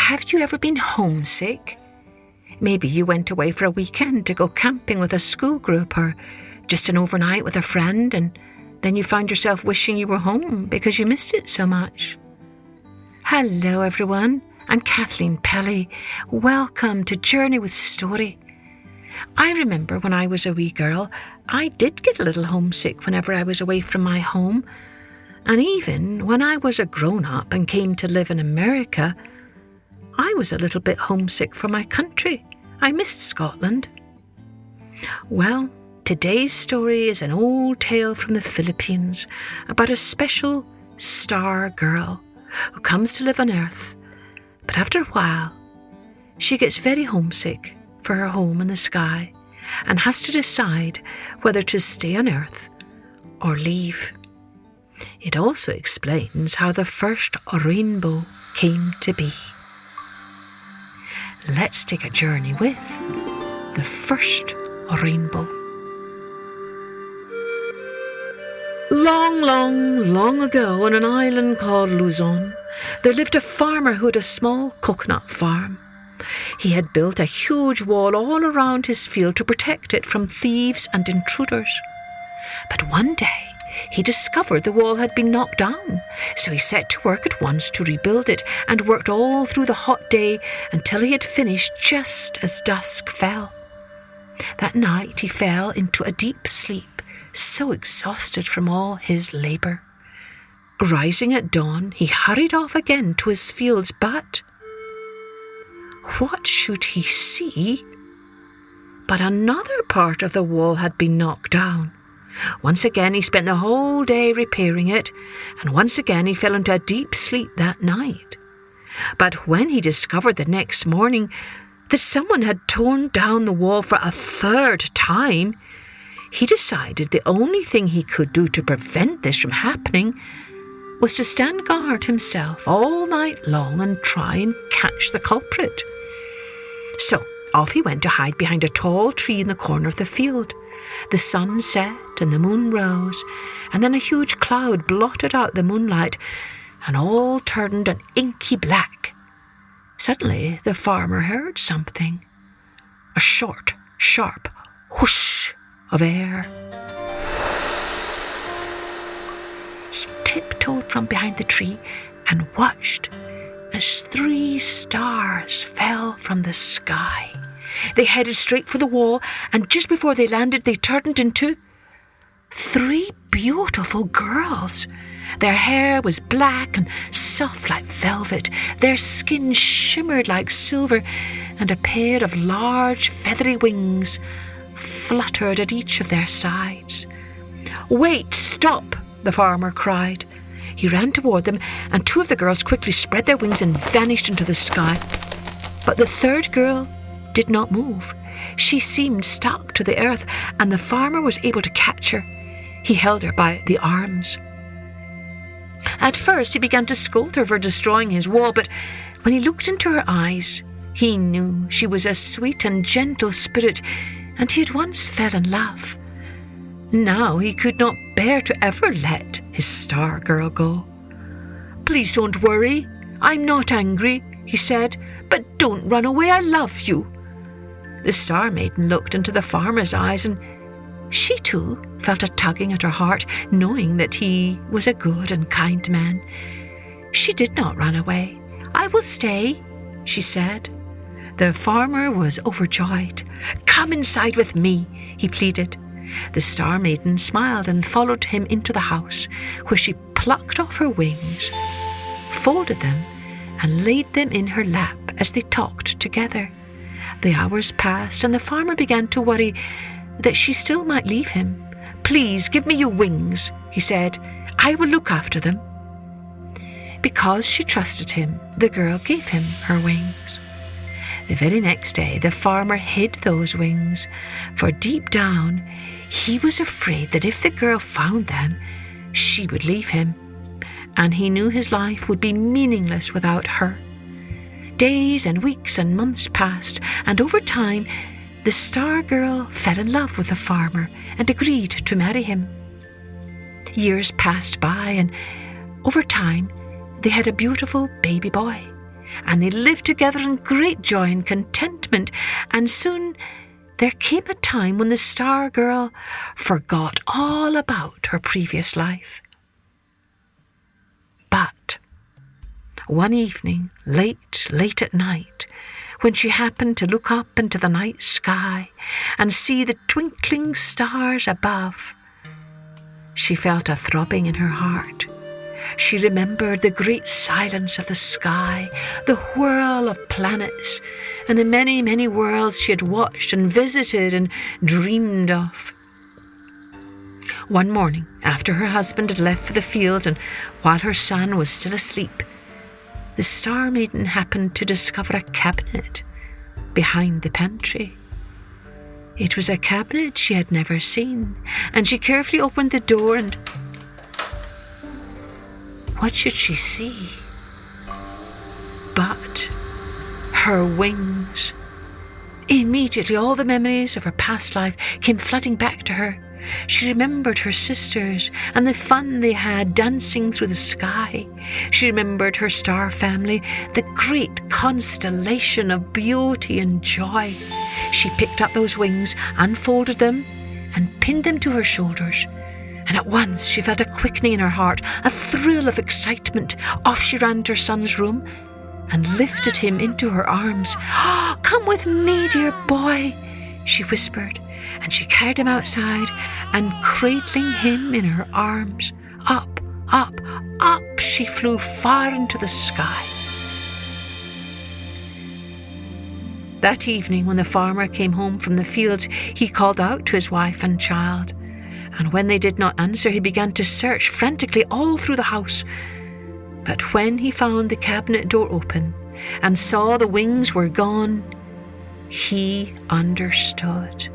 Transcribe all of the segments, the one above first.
Have you ever been homesick? Maybe you went away for a weekend to go camping with a school group or just an overnight with a friend, and then you found yourself wishing you were home because you missed it so much. Hello everyone, I'm Kathleen Pelly. Welcome to Journey with Story. I remember when I was a wee girl, I did get a little homesick whenever I was away from my home. And even when I was a grown-up and came to live in America, I was a little bit homesick for my country. I missed Scotland. Well, today's story is an old tale from the Philippines about a special star girl who comes to live on Earth. But after a while, she gets very homesick for her home in the sky and has to decide whether to stay on Earth or leave. It also explains how the first rainbow came to be. Let's take a journey with the first rainbow. Long, long, long ago on an island called Luzon, there lived a farmer who had a small coconut farm. He had built a huge wall all around his field to protect it from thieves and intruders. But one day, he discovered the wall had been knocked down, so he set to work at once to rebuild it and worked all through the hot day until he had finished just as dusk fell. That night he fell into a deep sleep, so exhausted from all his labour. Rising at dawn, he hurried off again to his fields, but what should he see? But another part of the wall had been knocked down. Once again he spent the whole day repairing it, and once again he fell into a deep sleep that night. But when he discovered the next morning that someone had torn down the wall for a third time, he decided the only thing he could do to prevent this from happening was to stand guard himself all night long and try and catch the culprit. So off he went to hide behind a tall tree in the corner of the field. The sun set and the moon rose, and then a huge cloud blotted out the moonlight, and all turned an inky black. Suddenly the farmer heard something. A short, sharp whoosh of air. He tiptoed from behind the tree and watched as 3 stars fell from the sky. They headed straight for the wall, and just before they landed, they turned into 3 beautiful girls. Their hair was black and soft like velvet. Their skin shimmered like silver, and a pair of large feathery wings fluttered at each of their sides. "Wait, stop!" the farmer cried. He ran toward them, and 2 of the girls quickly spread their wings and vanished into the sky. But the third girl did not move. She seemed stuck to the earth, and the farmer was able to catch her. He held her by the arms. At first he began to scold her for destroying his wall, but when he looked into her eyes, he knew she was a sweet and gentle spirit, and he at once fell in love. Now he could not bear to ever let his star girl go. "Please don't worry. I'm not angry," he said, "but don't run away. I love you." The Star Maiden looked into the farmer's eyes, and she too felt a tugging at her heart, knowing that he was a good and kind man. She did not run away. "I will stay," she said. The farmer was overjoyed. "Come inside with me," he pleaded. The Star Maiden smiled and followed him into the house, where she plucked off her wings, folded them, and laid them in her lap as they talked together. The hours passed, and the farmer began to worry that she still might leave him. "Please give me your wings," he said. "I will look after them." Because she trusted him, the girl gave him her wings. The very next day, the farmer hid those wings, for deep down, he was afraid that if the girl found them, she would leave him, and he knew his life would be meaningless without her. Days and weeks and months passed, and over time, the Star Girl fell in love with the farmer and agreed to marry him. Years passed by, and over time, they had a beautiful baby boy. and they lived together in great joy and contentment. And soon there came a time when the Star Girl forgot all about her previous life. But one evening, late at night, when she happened to look up into the night sky and see the twinkling stars above, she felt a throbbing in her heart. She remembered the great silence of the sky, the whirl of planets, and the many, many worlds she had watched and visited and dreamed of. One morning, after her husband had left for the fields and while her son was still asleep, the Star Maiden happened to discover a cabinet behind the pantry. It was a cabinet she had never seen, and she carefully opened the door, and what should she see but her wings? Immediately all the memories of her past life came flooding back to her. She remembered her sisters and the fun they had dancing through the sky. She remembered her star family, the great constellation of beauty and joy. She picked up those wings, unfolded them, and pinned them to her shoulders. And at once she felt a quickening in her heart, a thrill of excitement. Off she ran to her son's room and lifted him into her arms. "Oh, come with me, dear boy," she whispered, and she carried him outside, and cradling him in her arms, up, up, up she flew far into the sky. That evening, when the farmer came home from the fields, he called out to his wife and child, and when they did not answer, he began to search frantically all through the house. But when he found the cabinet door open and saw the wings were gone, he understood.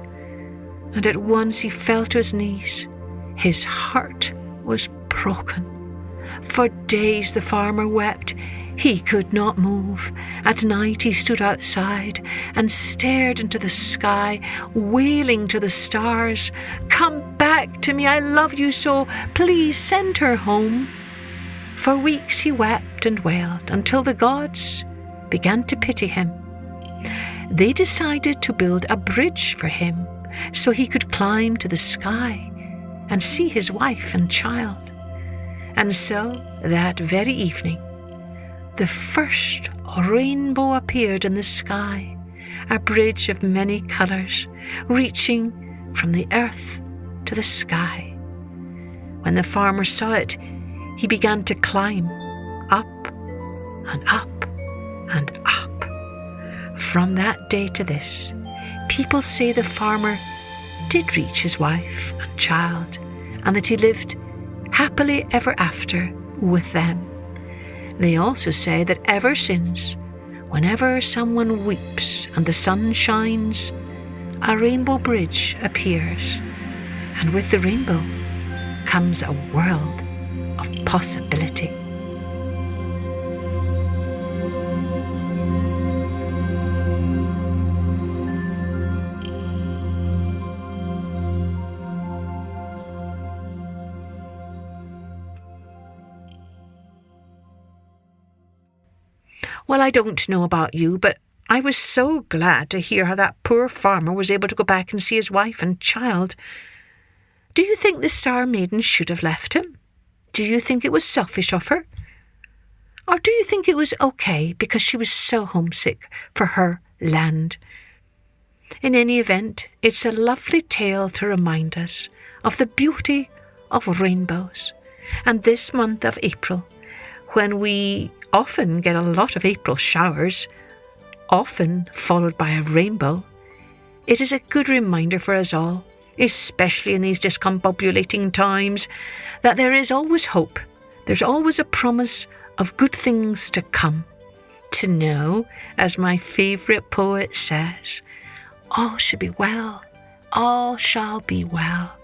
And at once he fell to his knees. His heart was broken. For days the farmer wept. He could not move. At night he stood outside and stared into the sky, wailing to the stars, "Come back to me, I love you so, please send her home." For weeks he wept and wailed until the gods began to pity him. They decided to build a bridge for him so he could climb to the sky and see his wife and child. And so, that very evening, the first rainbow appeared in the sky, a bridge of many colours, reaching from the earth to the sky. When the farmer saw it, he began to climb up and up and up. From that day to this, people say the farmer did reach his wife and child, and that he lived happily ever after with them. They also say that ever since, whenever someone weeps and the sun shines, a rainbow bridge appears, and with the rainbow comes a world of possibility. Well, I don't know about you, but I was so glad to hear how that poor farmer was able to go back and see his wife and child. Do you think the Star Maiden should have left him? Do you think it was selfish of her? Or do you think it was okay because she was so homesick for her land? In any event, it's a lovely tale to remind us of the beauty of rainbows. And this month of April, when we often get a lot of April showers, often followed by a rainbow, it is a good reminder for us all, especially in these discombobulating times, that there is always hope. There's always a promise of good things to come. To know, as my favourite poet says, all should be well, all shall be well,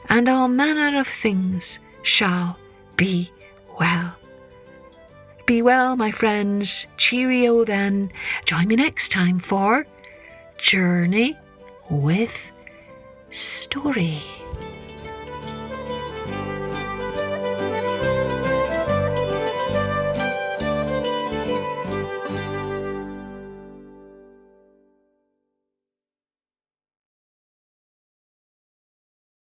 and all manner of things shall be well. Be well, my friends. Cheerio then. Join me next time for Journey with Story.